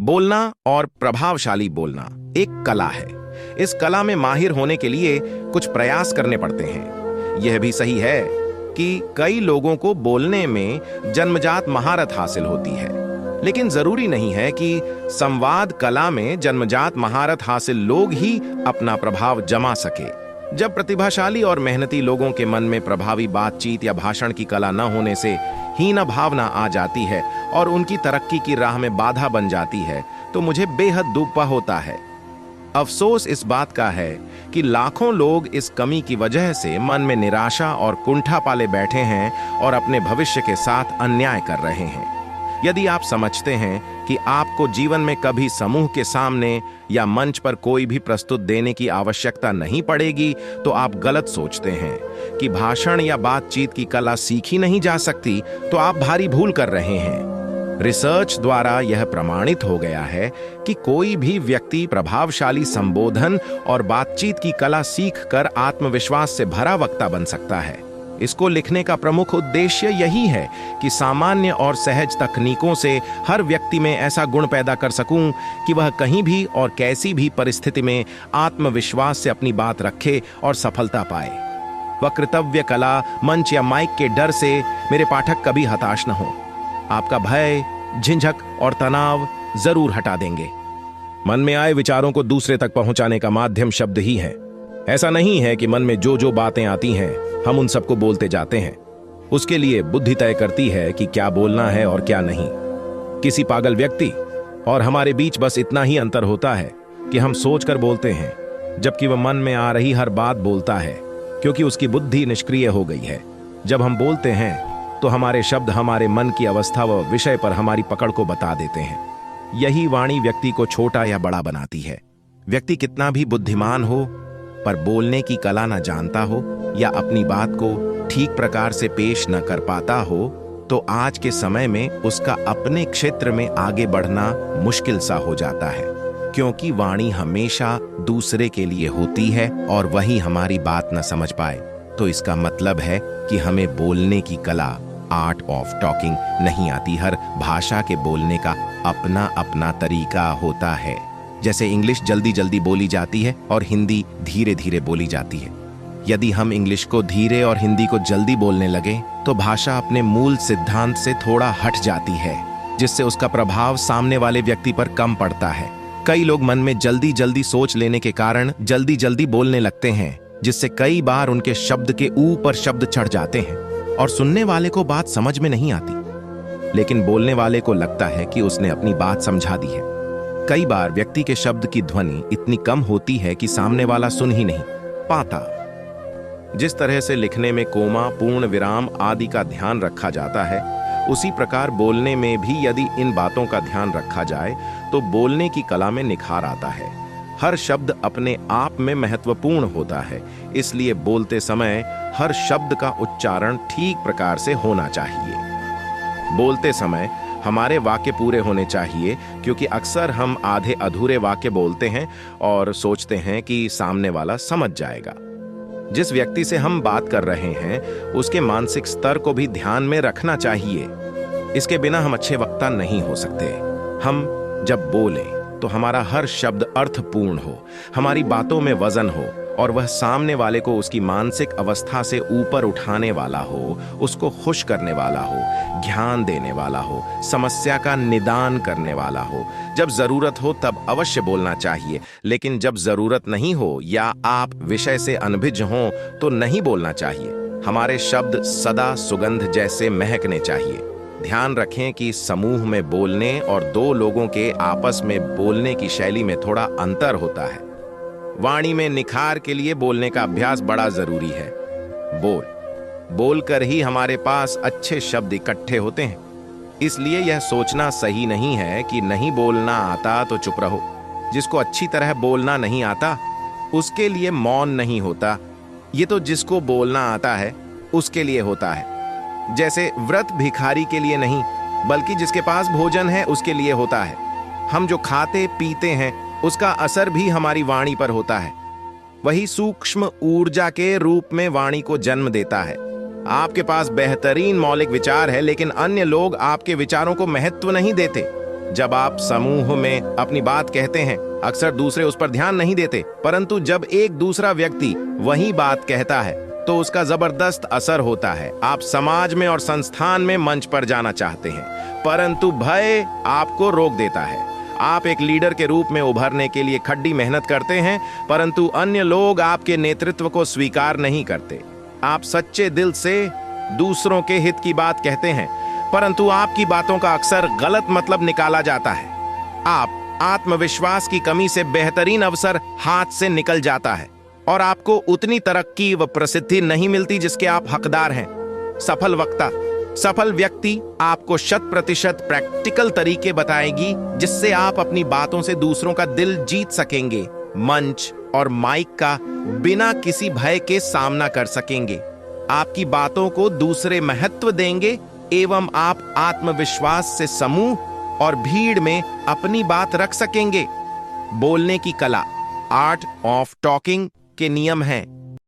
बोलना और प्रभावशाली बोलना एक कला है। इस कला में माहिर होने के लिए कुछ प्रयास करने पड़ते हैं। यह भी सही है कि कई लोगों को बोलने में जन्मजात महारत हासिल होती है, लेकिन जरूरी नहीं है कि संवाद कला में जन्मजात महारत हासिल लोग ही अपना प्रभाव जमा सके। जब प्रतिभाशाली और मेहनती लोगों के मन में प्रभावी बातचीत या भाषण की कला न होने से हीन भावना आ जाती है और उनकी तरक्की की राह में बाधा बन जाती है, तो मुझे बेहद दुख होता है। अफसोस इस बात का है कि लाखों लोग इस कमी की वजह से मन में निराशा और कुंठा पाले बैठे हैं और अपने भविष्य के साथ अन्याय कर रहे हैं। यदि आप समझते हैं कि आपको जीवन में कभी समूह के सामने या मंच पर कोई भी प्रस्तुत देने की आवश्यकता नहीं पड़ेगी, तो आप गलत सोचते हैं। कि भाषण या बातचीत की कला सीखी नहीं जा सकती, तो आप भारी भूल कर रहे हैं। रिसर्च द्वारा यह प्रमाणित हो गया है कि कोई भी व्यक्ति प्रभावशाली संबोधन और बातचीत की कला सीखकर आत्मविश्वास से भरा वक्ता बन सकता है। इसको लिखने का प्रमुख उद्देश्य यही है कि सामान्य और सहज तकनीकों से हर व्यक्ति में ऐसा गुण पैदा कर सकूं कि वह कहीं भी और कैसी भी परिस्थिति में आत्मविश्वास से अपनी बात रखे और सफलता पाए। वक्तव्य कला, मंच या माइक के डर से मेरे पाठक कभी हताश न हो। आपका भय, झिझक और तनाव जरूर हटा देंगे। मन में आए विचारों को दूसरे तक पहुंचाने का माध्यम शब्द ही है। ऐसा नहीं है कि मन में जो जो बातें आती हैं हम उन सबको बोलते जाते हैं। उसके लिए बुद्धि तय करती है कि क्या बोलना है और क्या नहीं। किसी पागल व्यक्ति और हमारे बीच बस इतना ही अंतर होता है कि हम सोचकर बोलते हैं, जबकि वह मन में आ रही हर बात बोलता है, क्योंकि उसकी बुद्धि निष्क्रिय हो गई है। जब हम बोलते हैं तो हमारे शब्द हमारे मन की अवस्था व विषय पर हमारी पकड़ को बता देते हैं। यही वाणी व्यक्ति को छोटा या बड़ा बनाती है। व्यक्ति कितना भी बुद्धिमान हो, पर बोलने की कला न जानता हो या अपनी बात को ठीक प्रकार से पेश न कर पाता हो, तो आज के समय में उसका अपने क्षेत्र में आगे बढ़ना मुश्किल सा हो जाता है। क्योंकि वाणी हमेशा दूसरे के लिए होती है और वही हमारी बात न समझ पाए, तो इसका मतलब है कि हमें बोलने की कला, आर्ट ऑफ टॉकिंग नहीं आती। हर भाषा के बोलने का अपना अपना तरीका होता है। जैसे इंग्लिश जल्दी जल्दी बोली जाती है और हिंदी धीरे धीरे बोली जाती है। यदि हम इंग्लिश को धीरे और हिंदी को जल्दी बोलने लगे, तो भाषा अपने मूल सिद्धांत से थोड़ा हट जाती है, जिससे उसका प्रभाव सामने वाले व्यक्ति पर कम पड़ता है। कई लोग मन में जल्दी जल्दी सोच लेने के कारण जल्दी जल्दी बोलने लगते हैं, जिससे कई बार उनके शब्द के ऊपर शब्द चढ़ जाते हैं और सुनने वाले को बात समझ में नहीं आती, लेकिन बोलने वाले को लगता है कि उसने अपनी बात समझा दी है। कई बार व्यक्ति के शब्द की ध्वनि इतनी कम होती है कि सामने वाला सुन ही नहीं पाता। जिस तरह से लिखने में कोमा, पूर्ण विराम आदि का ध्यान रखा जाता है, उसी प्रकार बोलने में भी यदि इन बातों का ध्यान रखा जाए तो बोलने की कला में निखार आता है। हर शब्द अपने आप में महत्वपूर्ण होता है, इसलिए बोलते समय हर शब्द का उच्चारण ठीक प्रकार से होना चाहिए। बोलते समय हमारे वाक्य पूरे होने चाहिए, क्योंकि अक्सर हम आधे अधूरे वाक्य बोलते हैं और सोचते हैं कि सामने वाला समझ जाएगा। जिस व्यक्ति से हम बात कर रहे हैं उसके मानसिक स्तर को भी ध्यान में रखना चाहिए। इसके बिना हम अच्छे वक्ता नहीं हो सकते। हम जब बोलें तो हमारा हर शब्द अर्थपूर्ण हो, हमारी बातों में वजन हो और वह सामने वाले को उसकी मानसिक अवस्था से ऊपर उठाने वाला हो, उसको खुश करने वाला हो, ज्ञान देने वाला हो, समस्या का निदान करने वाला हो। जब जरूरत हो तब अवश्य बोलना चाहिए, लेकिन जब जरूरत नहीं हो या आप विषय से अनभिज्ञ हो तो नहीं बोलना चाहिए। हमारे शब्द सदा सुगंध जैसे महकने चाहिए। ध्यान रखें कि समूह में बोलने और दो लोगों के आपस में बोलने की शैली में थोड़ा अंतर होता है। वाणी में निखार के लिए बोलने का अभ्यास बड़ा जरूरी है। बोलकर ही हमारे पास अच्छे शब्द इकट्ठे होते हैं। इसलिए यह सोचना सही नहीं है कि नहीं बोलना आता तो चुप रहो। जिसको अच्छी तरह बोलना नहीं आता उसके लिए मौन नहीं होता। ये तो जिसको बोलना आता है उसके लिए होता है। जैसे व्रत भिखारी के लिए नहीं, बल्कि जिसके पास भोजन है उसके लिए होता है। हम जो खाते पीते हैं उसका असर भी हमारी वाणी पर होता है। वही सूक्ष्म ऊर्जा के रूप में वाणी को जन्म देता है। आपके पास बेहतरीन मौलिक विचार है, लेकिन अन्य लोग आपके विचारों को महत्व नहीं देते। जब आप समूह में अपनी बात कहते हैं, अक्सर दूसरे उस पर ध्यान नहीं देते, परंतु जब एक दूसरा व्यक्ति वही बात कहता है तो उसका जबरदस्त असर होता है। आप समाज में और संस्थान में मंच पर जाना चाहते हैं, परंतु भय आपको रोक देता है। आप एक लीडर के रूप में उभरने के लिए खड्डी मेहनत करते हैं, परंतु अन्य लोग आपके नेतृत्व को स्वीकार नहीं करते। आप सच्चे दिल से दूसरों के हित की बात कहते हैं, परंतु आपकी बातों का अक्सर गलत मतलब निकाला जाता है। आप आत्मविश्वास की कमी से बेहतरीन अवसर हाथ से निकल जाता है और आपको उतनी तरक्की व प्रसिद्धि नहीं मिलती जिसके आप हकदार हैं। सफल वक्ता, सफल व्यक्ति आपको 100% प्रैक्टिकल तरीके बताएगी जिससे आप अपनी बातों से दूसरों का दिल जीत सकेंगे, मंच और माइक का बिना किसी भय के सामना कर सकेंगे। आपकी बातों को दूसरे महत्व देंगे एवं आप आत्मविश्वास से समूह और भीड़ में अपनी बात रख सकेंगे। बोलने की कला, आर्ट ऑफ टॉकिंग के नियम हैं।